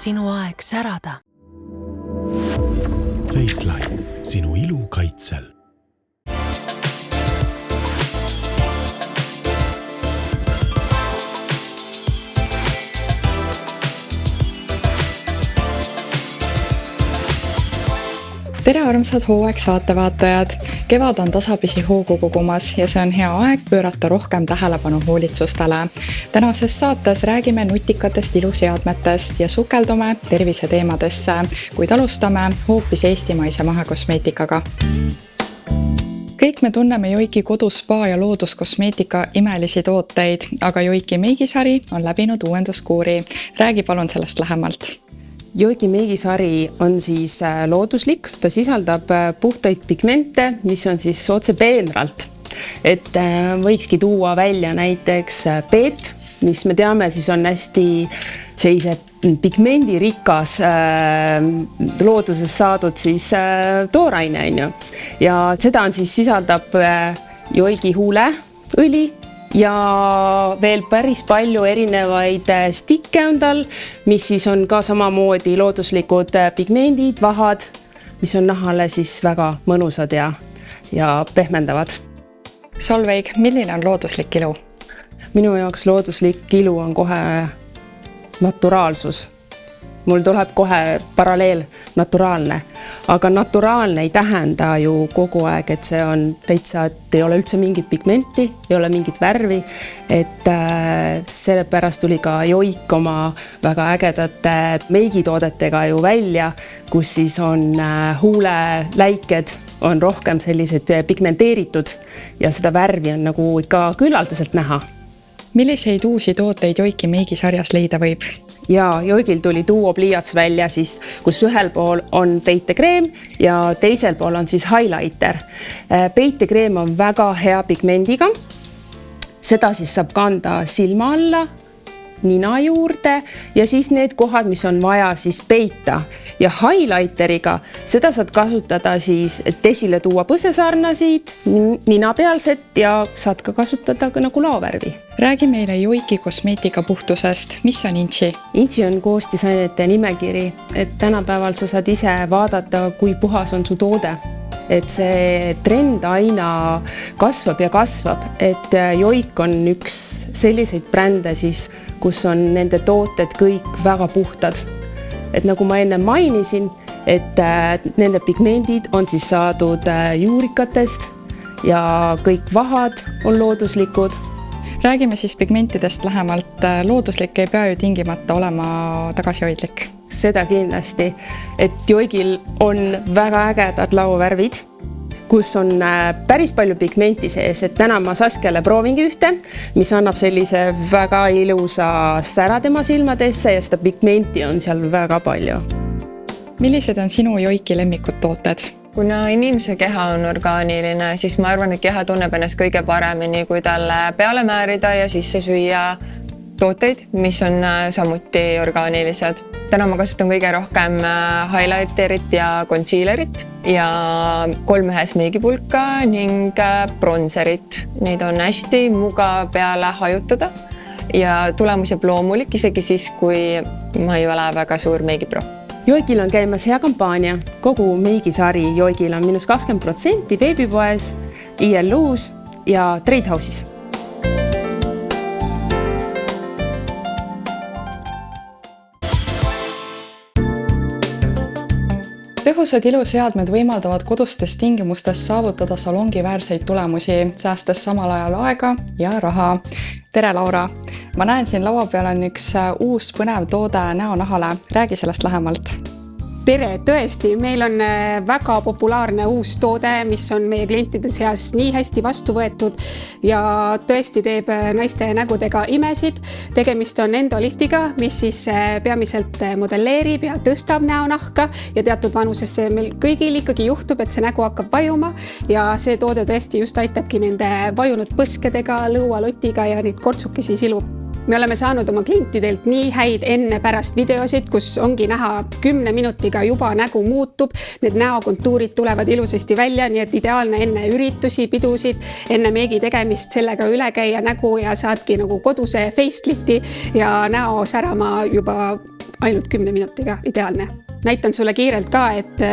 sinu aeg särada. Faceline, sinu ilu kaitsel. Tere armsad hooaeg saatevaatajad! Kevad on tasapisi hoogu kogumas ja see on hea aeg pöörata rohkem tähelepanu hoolitsustele. Tänases saates räägime nutikatest iluseadmetest ja sukeldume terviseteemadesse, kuid alustame hoopis eestimaise mahekosmeetikaga. Kõik me tunneme Joiki koduspa ja looduskosmeetika imelisi tooteid, aga Joiki meigisari on läbinud uuenduskuuri. Räägi palun sellest lähemalt. Joiki meigisari on siis looduslik, ta sisaldab puhtaid pigmente, mis on siis otse peenralt. Et võikski tuua välja näiteks peet, mis me teame siis on hästi sellise pigmendirikas looduses saadud siis tooraine. Ja seda on siis sisaldab Joiki huuleõli, ja veel päris palju erinevaid stikke on tal, mis siis on ka samamoodi looduslikud pigmendid, vahad, mis on nahale siis väga mõnusad ja pehmendavad. Solveig, milline on looduslik ilu? Minu jaoks looduslik ilu on kohe naturaalsus. Mul tuleb kohe paralleel naturaalne, aga naturaalne ei tähenda ju kogu aeg, et see on täitsa, et ei ole üldse mingit pigmenti, ei ole mingit värvi, et sellepärast tuli ka Joik oma väga ägedate meigitoodetega ju välja, kus siis on huuleläiked on rohkem sellised pigmenteeritud ja seda värvi on nagu ikka küllaldaselt näha. Milliseid uusi tooteid Joiki meigisarjas leida võib? Ja Joikil tuli duo pliiats välja, siis, kus ühel pool on peitekreem ja teisel pool on siis highlighter. Peitekreem on väga hea pigmendiga. Seda siis saab kanda silma alla, nina juurde ja siis need kohad, mis on vaja siis peita. Ja highlighteriga seda saad kasutada siis, et esile tuua põsesarnasid, ninapealset ja saad ka kasutada ka nagu laovärvi. Räägi meile Joiki kosmeetika puhtusest. Mis on Intsi? Intsi on koostisainete nimekiri, et tänapäeval sa saad ise vaadata, kui puhas on su toode. Et see trend aina kasvab ja kasvab, et Joik on üks selliseid brände siis, kus on nende tooted kõik väga puhtad. Et nagu ma enne mainisin, et nende pigmendid on siis saadud juurikatest ja kõik vahad on looduslikud. Räägime siis pigmentidest lähemalt. Looduslik ei pea ju tingimata olema tagasihoidlik. Seda kindlasti, et Joikil on väga ägedad laovärvid, kus on päris palju pigmenti sees, et täna ma Saskele proovingi ühte, mis annab sellise väga ilusa sära tema silmadesse ja seda pigmenti on seal väga palju. Millised on sinu Joiki lemmikud tooted? Kuna inimese keha on orgaaniline, siis ma arvan, et keha tunneb ennast kõige paremini, kui talle peale määrida ja sisse süüa tooteid, mis on samuti orgaanilised. Täna ma kasutan kõige rohkem highlighterit ja concealerit ja 3 meigipulka ning bronzerit. Neid on hästi mugav peale hajutada ja tulemus jääb loomulik isegi siis, kui ma ei ole väga suur meigipro. Joikil on käimas hea kampaania. Kogu meigisari Joikil on -20% veebipoes, ILUs ja Tradehouse'is. Tõhusad iluseadmed võimaldavad kodustes tingimustes saavutada salongiväärseid tulemusi, säästes samal ajal aega ja raha. Tere, Laura! Ma näen siin laua peal on üks uus põnev toode näonahale. Räägi sellest lähemalt. Tere, tõesti, meil on väga populaarne uus toode, mis on meie klientide seas nii hästi vastu võetud ja tõesti teeb naiste nägudega imesid. Tegemist on endoliftiga, mis siis peamiselt modelleerib ja tõstab näonahka ja teatud vanusesse meil kõigil ikkagi juhtub, et see nägu hakkab vajuma ja see toode tõesti just aitabki nende vajunud põskedega, lõualotiga ja neid kortsukesi silub. Me oleme saanud oma klientidelt nii häid enne pärast videosid, kus ongi näha 10 minutiga juba nägu muutub, need näokontuurid tulevad ilusasti välja, nii et ideaalne enne üritusi, pidusid, enne meigi tegemist sellega üle käia nägu ja saadki nagu koduse facelifti ja näo särama juba ainult 10 minutiga ideaalne. Näitan sulle kiirelt ka, et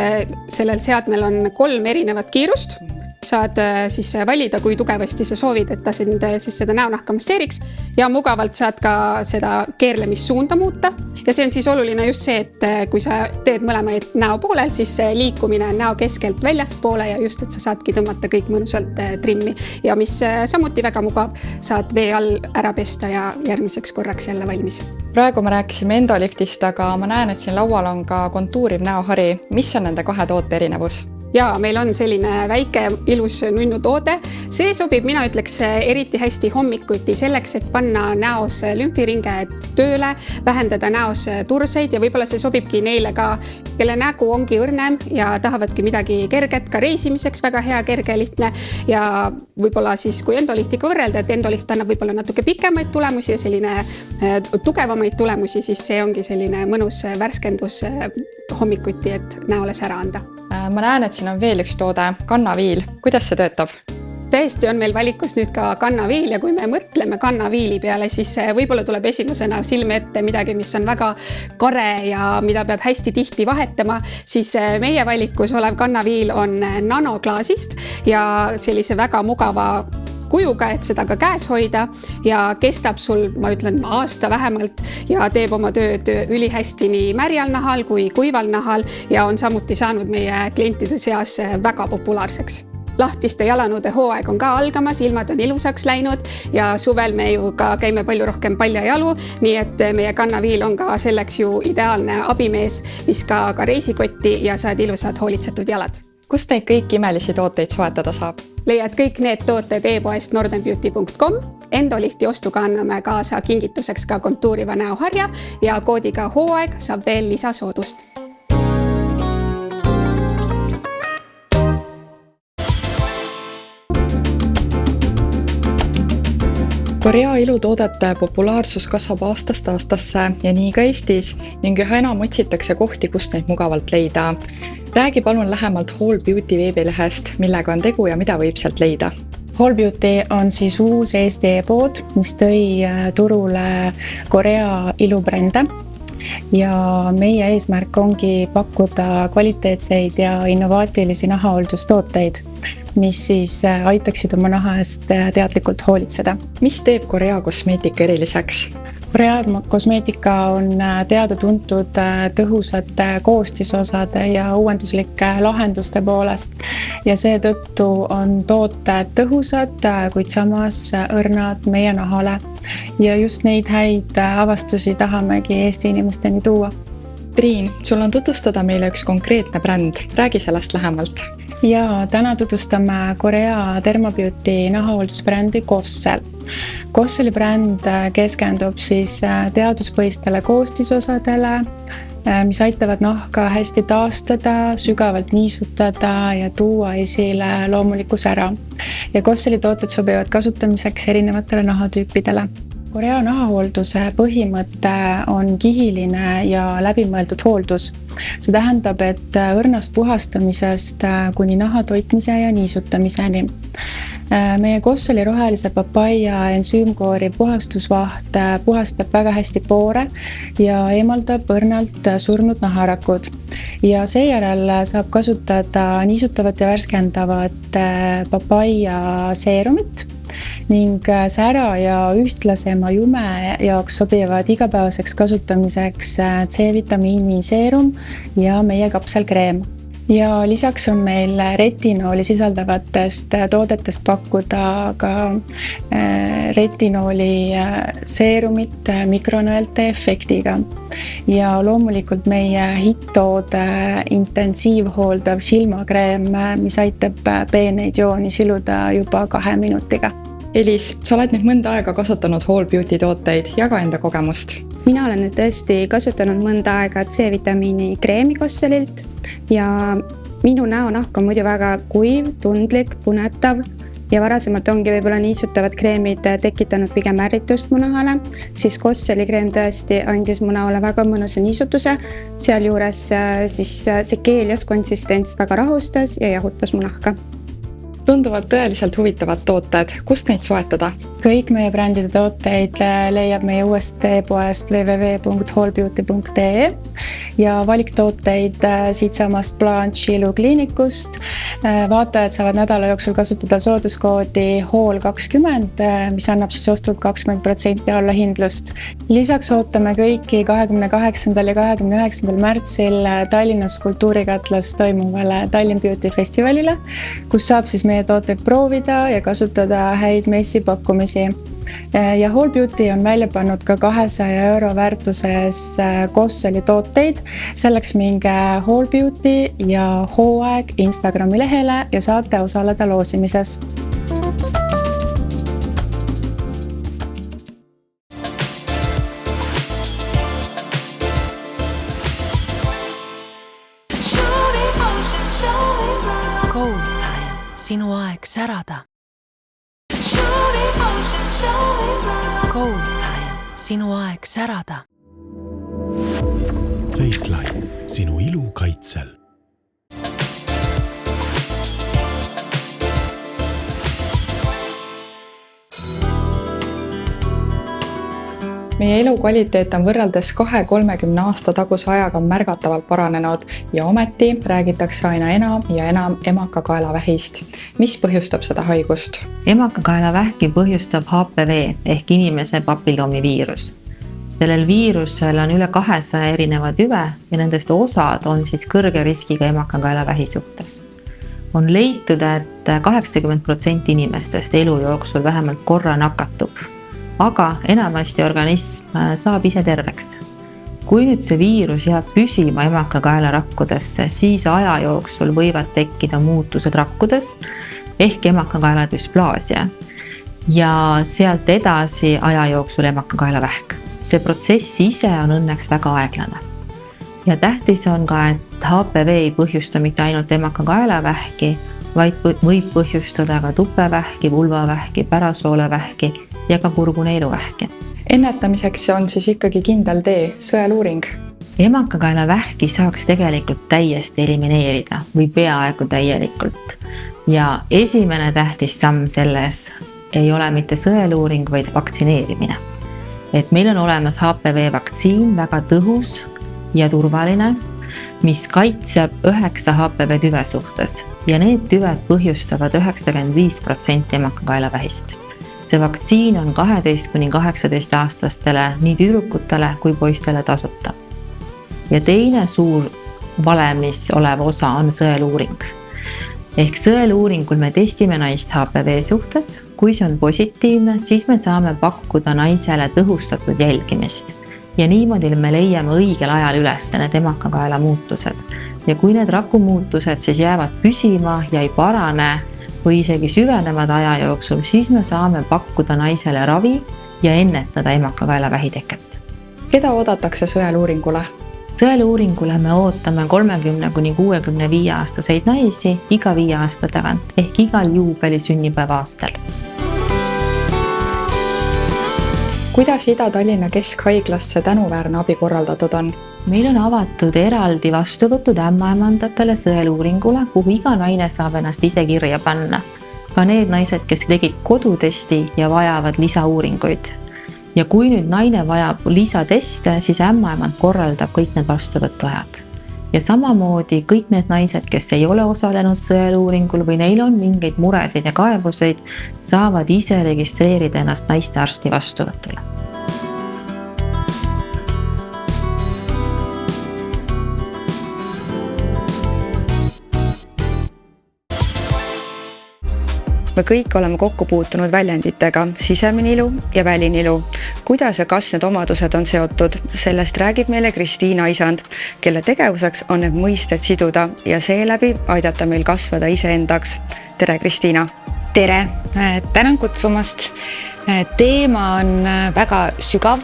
sellel seadmel on 3 erinevat kiirust. Saad siis valida, kui tugevasti sa soovid, et ta sind siis seda näonahka masseeriks ja mugavalt saad ka seda keerlemissuunda muuta. Ja see on siis oluline just see, et kui sa teed mõlemaid näo poolel, siis liikumine on näo keskelt väljaspoole ja just, et sa saadki tõmmata kõik mõnusalt trimmi. Ja mis samuti väga mugav, saad vee all ära pesta ja järgmiseks korraks jälle valmis. Praegu me rääkisime Endoliftist, aga ma näen, et siin laual on ka kontuuriv näohari. Mis on nende 2 toote erinevus? Ja meil on selline väike ilus nunnu toode. See sobib, mina ütleks, eriti hästi hommikuti selleks, et panna näos lümfiringe tööle, vähendada näos turseid ja võib-olla see sobibki neile ka, kelle nägu ongi õrnem ja tahavadki midagi kerget, ka reisimiseks väga hea, kerge, lihtne ja võib-olla siis, kui Endoliftiga võrrelda, et Endolift annab võib-olla natuke pikemaid tulemusi ja selline tugevamaid tulemusi, siis see ongi selline mõnus värskendus hommikuti, et näole sära anda. Ma näen, et siin on veel üks toode, kannaviil. Kuidas see töötab? Tõesti on meil valikus nüüd ka kannaviil ja kui me mõtleme kannaviili peale, siis võib-olla tuleb esimesena silme ette midagi, mis on väga kare ja mida peab hästi tihti vahetama, siis meie valikus olev kannaviil on nanoklaasist ja sellise väga mugava kujuga, et seda ka käes hoida ja kestab sul, ma ütlen, aasta vähemalt ja teeb oma tööd ülihästi nii märjal nahal kui kuival nahal ja on samuti saanud meie klientide seas väga populaarseks. Lahtiste jalanõude hooaeg on ka algamas, ilmad on ilusaks läinud ja suvel me ju ka käime palju rohkem paljajalu, nii et meie kannaviil on ka selleks ju ideaalne abimees, viska ka reisikotti ja saad ilusad hoolitsetud jalad. Kust neid kõik imelisi tooteid soetada saab? Leiad kõik need tooted e-poest northernbeauty.com. Endolifti ostuga anname kaasa kingituseks ka kontuuriva näoharja ja koodiga hooaeg saab veel lisasoodust. Korea ilutoodete populaarsus kasvab aastast aastasse ja nii ka Eestis ning üha enam otsitakse kohti, kust neid mugavalt leida. Räägi palun lähemalt Hall Beauty veebilehest, millega on tegu ja mida võib sealt leida. Hall Beauty on siis uus Eesti e-pood, mis tõi turule Korea ilubrände ja meie eesmärk ongi pakkuda kvaliteetseid ja innovaatilisi nahahooldustooteid, mis siis aitaksid oma naha eest teadlikult hoolitseda. Mis teeb Korea kosmeetika eriliseks? Korea kosmeetika on teada-tuntud tõhusate koostisosade ja uuenduslike lahenduste poolest ja seetõttu on tooted tõhusad, kuid samas õrnad meie nahale. Ja just neid häid avastusi tahamegi Eesti inimesteni tuua. Triin, sul on tutvustada meile üks konkreetne bränd. Räägi sellest lähemalt. Ja täna tutvustame Korea Dermabeauty nahahooldusbrändi Kossel. Kosseli bränd keskendub siis teaduspõhistele koostisosadele, mis aitavad nahka hästi taastada, sügavalt niisutada ja tuua esile loomuliku sära. Ja Kosseli tooted sobivad kasutamiseks erinevatele nahatüüpidele. Korea nahahoolduse põhimõte on kihiline ja läbimõeldud hooldus. See tähendab, et õrnast puhastamisest kuni naha toitmise ja niisutamiseni. Meie Kosseli rohelise papaia ensüümkoori puhastusvaht puhastab väga hästi poore ja eemaldab õrnalt surnud naharakud. Ja seejärel saab kasutada niisutavat ja värskendavat papaia seerumit ning sära ja ühtlasema jume jaoks sobivad igapäevaseks kasutamiseks C-vitamiini seerum ja meie kapselkreem. Ja lisaks on meil retinooli sisaldavatest toodetest pakkuda ka retinooli seerumit mikronõelte efektiga. Ja loomulikult meie hittoode intensiivhooldav silmakreem, mis aitab peeneid jooni siluda juba 2 minutiga. Elis, sa oled nüüd mõnda aega kasutanud Hall Beauty tooteid, jaga enda kogemust. Mina olen nüüd tõesti kasutanud mõnda aega C-vitamiini kreemi Kosselilt ja minu näonahk on muidu väga kuiv, tundlik, punetav ja varasemalt ongi võib-olla niisutavad kreemid tekitanud pigem ärritust mu nahale, siis Kosseli kreem tõesti andis mu näole väga mõnusa niisutuse, sealjuures siis see keeljas konsistents väga rahustas ja jahutas mu nahka. Tunduvad tõeliselt huvitavad tooted, kust neid soetada? Kõik meie brändide tooteid leiab meie uuest e-poest www.hallbeauty.ee ja valiktooteid siitsamast Blanche'i ilukliinikust. Vaatajad saavad nädala jooksul kasutada sooduskoodi HALL20, mis annab siis ostult 20% allahindlust. Lisaks ootame kõiki 28. ja 29. märtsil Tallinnas Kultuurikatlas toimuvale Tallinn Beauty Festivalile, kus saab siis meie tooteid proovida ja kasutada häid messipakkumisi. Ja Hall Beauty on välja pannud ka 200 euro väärtuses Gosseli tooteid. Selleks minge Hall Beauty ja hooaeg Instagrami lehele ja saate osaleda loosimises. Gold Time, sinu aeg särada. Gold Time, sinu aeg särada. Faceline, sinu ilu kaitsel. Meie elukvaliteet on võrreldes 2-30 aasta taguse ajaga märgatavalt paranenud ja ometi räägitakse aina enam ja enam emakakaelavähist. Mis põhjustab seda haigust? Emakakaelavähki põhjustab HPV ehk inimese papilloomiviirus. Sellel viirusel on üle 200 erineva tüve ja nendest osad on siis kõrge riskiga emakakaelavähi suhtes. On leitud, et 80% inimestest elu jooksul vähemalt korra nakatub. Aga enamasti organism saab ise terveks. Kui nüüd see viirus jääb püsima emakakaelarakkudesse, siis aja jooksul võivad tekkida muutused rakkudes ehk emakakaela dysplaasia ja sealt edasi aja jooksul emakakaelavähk. See protsess ise on õnneks väga aeglane. Ja tähtis on ka, et HPV ei põhjusta mitte ainult emakakaelavähki, vaid võib põhjustada ka tupevähki, vulvavähki, pärasoolevähki ja ka kurguneeluvähki. Ennetamiseks on siis ikkagi kindel tee, sõeluuring. Emakakaelavähki saaks tegelikult täiesti elimineerida või peaaegu täielikult. Ja esimene tähtis samm selles ei ole mitte sõeluuring, vaid vaktsineerimine. Et meil on olemas HPV vaktsiin, väga tõhus ja turvaline, mis kaitseb 9 HPV tüve suhtes ja need tüved põhjustavad 95% emakakaelavähist. See vaktsiin on 12–18 aastastele nii tüdrukutele kui poistele tasuta. Ja teine suur valemis olev osa on sõeluuring. Ehk sõeluuringul me testime naist HPV suhtes. Kui see on positiivne, siis me saame pakkuda naisele tõhustatud jälgimist. Ja niimoodi me leiame õigel ajal üles need emakakaela muutused. Ja kui need rakumuutused siis jäävad püsima ja ei parane või isegi süvenevad aja jooksul, siis me saame pakkuda naisele ravi ja ennetada emakakaelavähi teket. Keda oodatakse sõeluuringule? Sõeluuringule me ootame 30–65 aastaseid naisi iga 5 aasta tagant ehk igal juubeli sünnipäeva aastal. Kuidas Ida-Tallinna Keskhaiglasse tänuväärne abi korraldatud on? Meil on avatud eraldi vastuvõtud ämmaemandatele sõeluuringule, kuhu iga naine saab ennast ise kirja panna. Ka need naised, kes tegid kodutesti ja vajavad lisauuringuid. Ja kui nüüd naine vajab lisateste, siis ämmaemand korraldab kõik need vastuvõtuajad. Ja samamoodi kõik need naised, kes ei ole osalenud sõeluuringul või neil on mingeid muresid ja kaebuseid, saavad ise registreerida ennast naistearsti vastuvõtule. Me kõik oleme kokku puutunud väljenditega sisemine ilu ja väline ilu. Kuidas ja kas need omadused on seotud? Sellest räägib meile Kristiina Isand, kelle tegevuseks on need mõisted siduda ja seeläbi aidata meil kasvada iseendaks. Tere, Kristiina! Tere! Tänan kutsumast. Teema on väga sügav,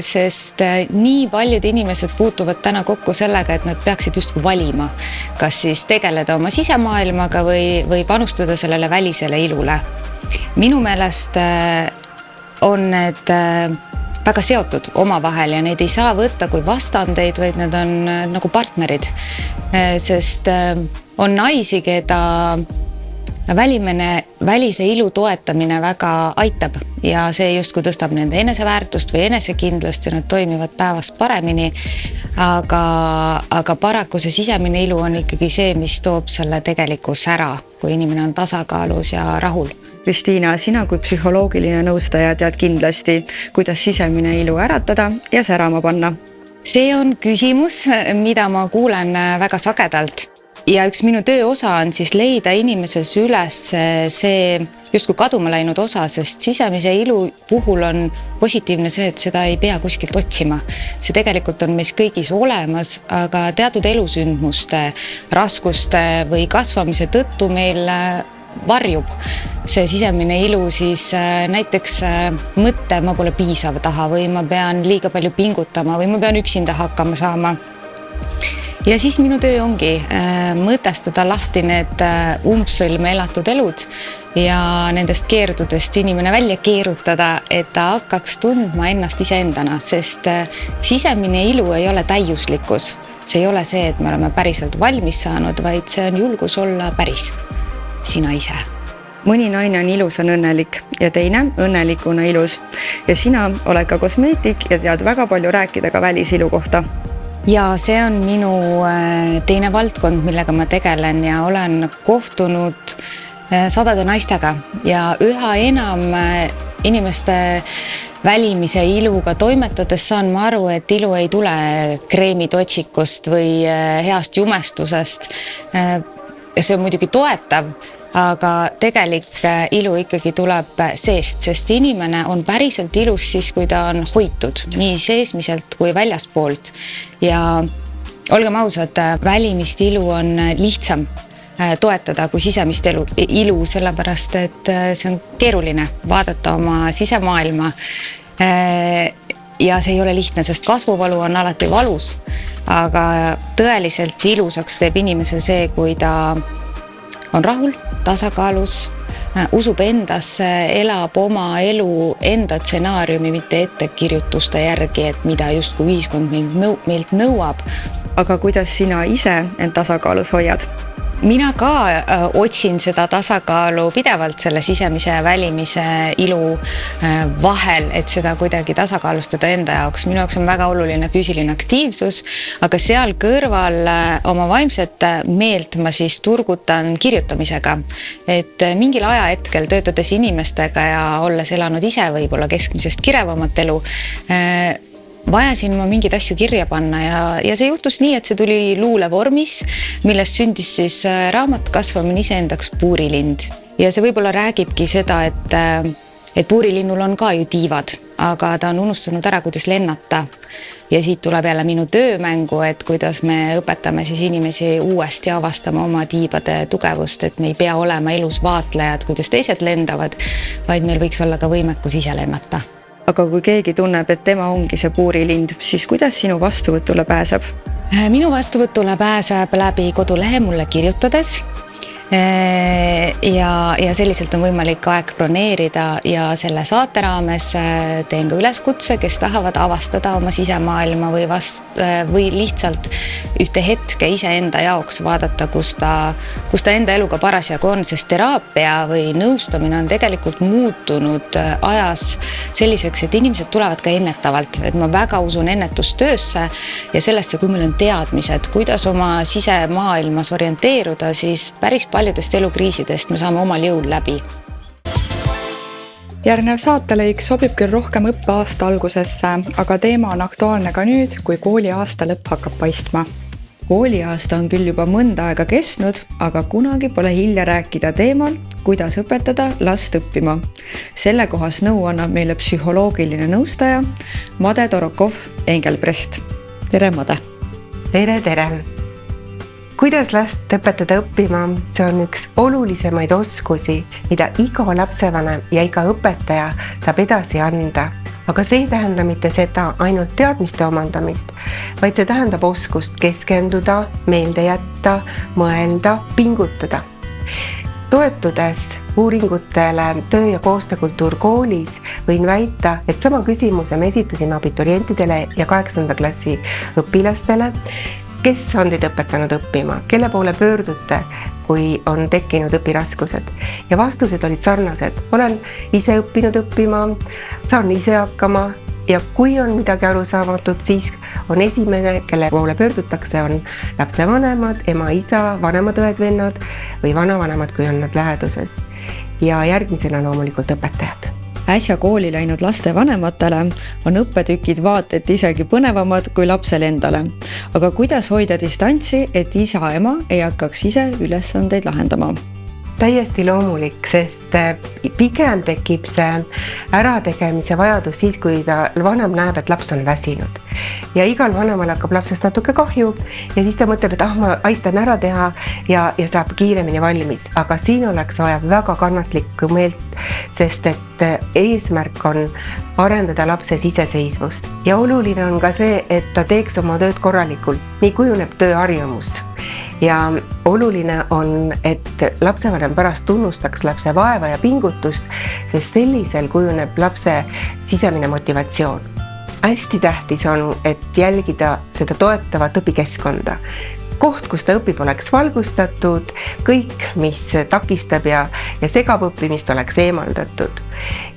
sest nii paljud inimesed puutuvad täna kokku sellega, et nad peaksid justkui valima, kas siis tegeleda oma sisemaailmaga või panustada sellele välisele ilule. Minu meelest on need väga seotud omavahel ja neid ei saa võtta kui vastandeid, vaid need on nagu partnerid, sest on naisi, keda välise ilu toetamine väga aitab ja see justkui tõstab nende eneseväärtust või enesekindlust ja nad toimivad päevast paremini. Aga paraku see sisemine ilu on ikkagi see, mis toob selle tegeliku sära, kui inimene on tasakaalus ja rahul. Kristiina, sina kui psühholoogiline nõustaja tead kindlasti, kuidas sisemine ilu äratada ja särama panna. See on küsimus, mida ma kuulen väga sagedalt. Ja üks minu töö osa on siis leida inimeses üles see justkui kaduma läinud osa, sest sisemise ilu puhul on positiivne see, et seda ei pea kuskilt otsima. See tegelikult on meis kõigis olemas, aga teatud elusündmuste, raskuste või kasvamise tõttu meil varjub see sisemine ilu siis näiteks mõtte, ma pole piisav taha või ma pean liiga palju pingutama või ma pean üksinda hakkama saama. Ja siis minu töö ongi mõtestada lahti need umbsõlme elatud elud ja nendest keerdudest inimene välja keerutada, et ta hakkaks tundma ennast iseendana, sest sisemine ilu ei ole täiuslikkus. See ei ole see, et me oleme päriselt valmis saanud, vaid see on julgus olla päris sina ise. Mõni naine on ilus, on õnnelik ja teine õnnelikuna ilus. Ja sina oled ka kosmeetik ja tead väga palju rääkida ka välisilu kohta. Ja see on minu teine valdkond, millega ma tegelen ja olen kohtunud sadade naistega ja üha enam inimeste välimise iluga toimetades saan ma aru, et ilu ei tule kreemitotsikust või heast jumestusest. Ja see on muidugi toetav, aga tegelik ilu ikkagi tuleb seest, sest inimene on päriselt ilus siis, kui ta on hoitud nii seesmiselt kui väljaspoolt. Ja olgem ausad, välimist ilu on lihtsam toetada kui sisemist ilu, sellepärast et see on keeruline vaadata oma sisemaailma. Ja see ei ole lihtne, sest kasvuvalu on alati valus, aga tõeliselt ilusaks teeb inimese see, kui ta on rahul, tasakaalus, usub endasse, elab oma elu enda stsenaariumi, mitte ettekirjutuste järgi, et mida justkui ühiskond meilt nõuab. Aga kuidas sina ise end tasakaalus hoiad? Mina ka otsin seda tasakaalu pidevalt selle sisemise ja välimise ilu vahel, et seda kuidagi tasakaalustada enda jaoks. Minu jaoks on väga oluline füüsiline aktiivsus, aga seal kõrval oma vaimset meelt ma siis turgutan kirjutamisega. Et mingil ajahetkel töötades inimestega ja olles elanud ise võib-olla keskmisest kirevamat elu, vajasin ma mingeid asju kirja panna ja see juhtus nii, et see tuli luule vormis, millest sündis siis raamat Kasvamine iseendaks puurilind. Ja see võib-olla räägibki seda, et puurilinnul on ka ju tiivad, aga ta on unustanud ära, kuidas lennata. Ja siit tuleb jälle minu töömängu, et kuidas me õpetame siis inimesi uuesti avastama oma tiibade tugevust, et me ei pea olema elus vaatlejad, kuidas teised lendavad, vaid meil võiks olla ka võimekus ise lennata. Aga kui keegi tunneb, et tema ongi see puurilind, siis kuidas sinu vastuvõtule pääseb? Minu vastuvõtule pääseb läbi kodulehe mulle kirjutades ja selliselt on võimalik aeg broneerida ja selle saate raames teen ka üleskutse, kes tahavad avastada oma sisemaailma või lihtsalt ühte hetke iseenda jaoks vaadata, kus ta enda eluga parasjagu on, sest teraapia või nõustamine on tegelikult muutunud ajas selliseks, et inimesed tulevad ka ennetavalt, et ma väga usun ennetustöösse ja sellesse, kui meil on teadmised, kuidas oma sisemaailmas orienteeruda, siis päris paljudest elukriisidest me saame omal jõul läbi. Järgnev saatelõik sobib küll rohkem õppeaasta algusesse, aga teema on aktuaalne ka nüüd, kui kooliaasta lõpp hakkab paistma. Kooliaasta on küll juba mõnda aega kestnud, aga kunagi pole hilja rääkida teemal, kuidas õpetada last õppima. Selle kohas nõu annab meile psühholoogiline nõustaja Made Torokov Engelbrecht. Tere, Made! Tere! Kuidas last õpetada õppima, see on üks olulisemaid oskusi, mida iga lapsevanem ja iga õpetaja saab edasi anda. Aga see ei tähenda mitte seda ainult teadmiste omandamist, vaid see tähendab oskust keskenduda, meelde jätta, mõelda, pingutada. Toetudes uuringutele töö- ja koostöökultuur koolis võin väita, et sama küsimuse me esitasime abiturientidele ja 8. klassi õpilastele, kes on teid õpetanud õppima, kelle poole pöördute, kui on tekkinud õpiraskused ja vastused olid sarnased. Olen ise õppinud õppima, saan ise hakkama ja kui on midagi arusaamatut, siis on esimene, kelle poole pöördutakse, on lapsevanemad, ema, isa, vanemad õed-vennad või vanavanemad, kui on nad läheduses. Ja järgmisena loomulikult õpetajad. Äsja kooli läinud laste vanematele on õppetükid vaata et isegi põnevamad kui lapsele endale. Aga kuidas hoida distantsi, et isa-ema ei hakkaks ise ülesandeid lahendama? Täiesti loomulik, sest pigem tekib see ärategemise vajadus siis, kui vanem näeb, et laps on väsinud. Ja igal vanemal hakkab lapsest natuke kahju ja siis ta mõtleb, et ma aitan ära teha ja saab kiiremini valmis. Aga siin oleks vaja väga kannatlikku meelt, sest et eesmärk on arendada lapse iseseisvust. Ja oluline on ka see, et ta teeks oma tööd korralikult. Nii kujuneb tööharjumus. Ja oluline on, et lapsevanem pärast tunnustaks lapse vaeva ja pingutust, sest sellisel kujuneb lapse sisemine motivatsioon. Hästi tähtis on, et jälgida seda toetavat õpikeskkonda. Koht, kus ta õpib, oleks valgustatud, kõik, mis takistab ja segab õppimist, oleks eemaldatud.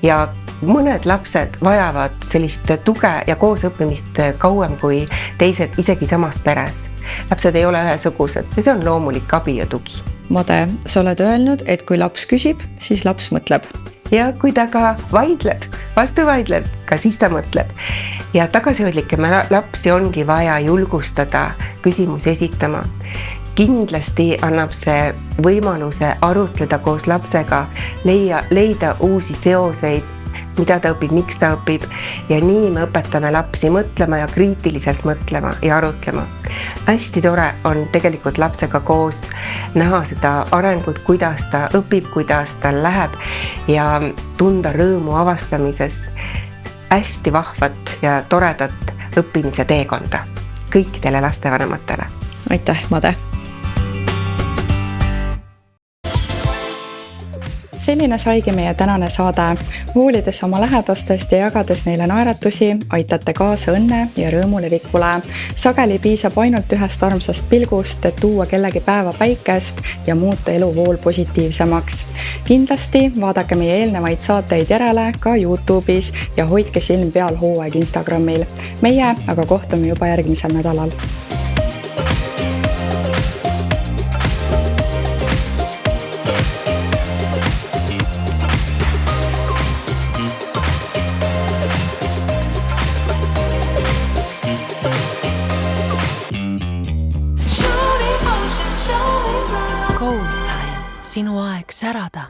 Ja mõned lapsed vajavad sellist tuge ja koos õppimist kauem kui teised, isegi samas peres. Lapsed ei ole ühesugused ja see on loomulik abi ja tugi. Made, sa oled öelnud, et kui laps küsib, siis laps mõtleb. Ja kui ta ka vaidleb, vastu vaidleb, ka siis ta mõtleb. Ja tagasihoidlikke lapsi ongi vaja julgustada küsimusi esitama. Kindlasti annab see võimaluse arutleda koos lapsega, leida uusi seoseid, mida ta õpib, miks ta õpib ja nii me õpetame lapsi mõtlema ja kriitiliselt mõtlema ja arutlema. Hästi tore on tegelikult lapsega koos näha seda arengut, kuidas ta õpib, kuidas ta läheb ja tunda rõõmu avastamisest. Hästi vahvat ja toredat õppimise teekonda kõikidele lastevanematele. Aitäh, Made! Selline saigi meie tänane saade. Hoolides oma lähedastest ja jagades neile naeratusi, aitate kaasa õnne ja rõõmu levikule. Sageli piisab ainult ühest armsast pilgust, et tuua kellegi päeva päikest ja muuta eluvool positiivsemaks. Kindlasti vaadake meie eelnevaid saateid järele ka YouTube'is ja hoidke silm peal Hooaeg Instagramil. Meie aga kohtume juba järgmisel nädalal. Gold Time, sinu aeg särada.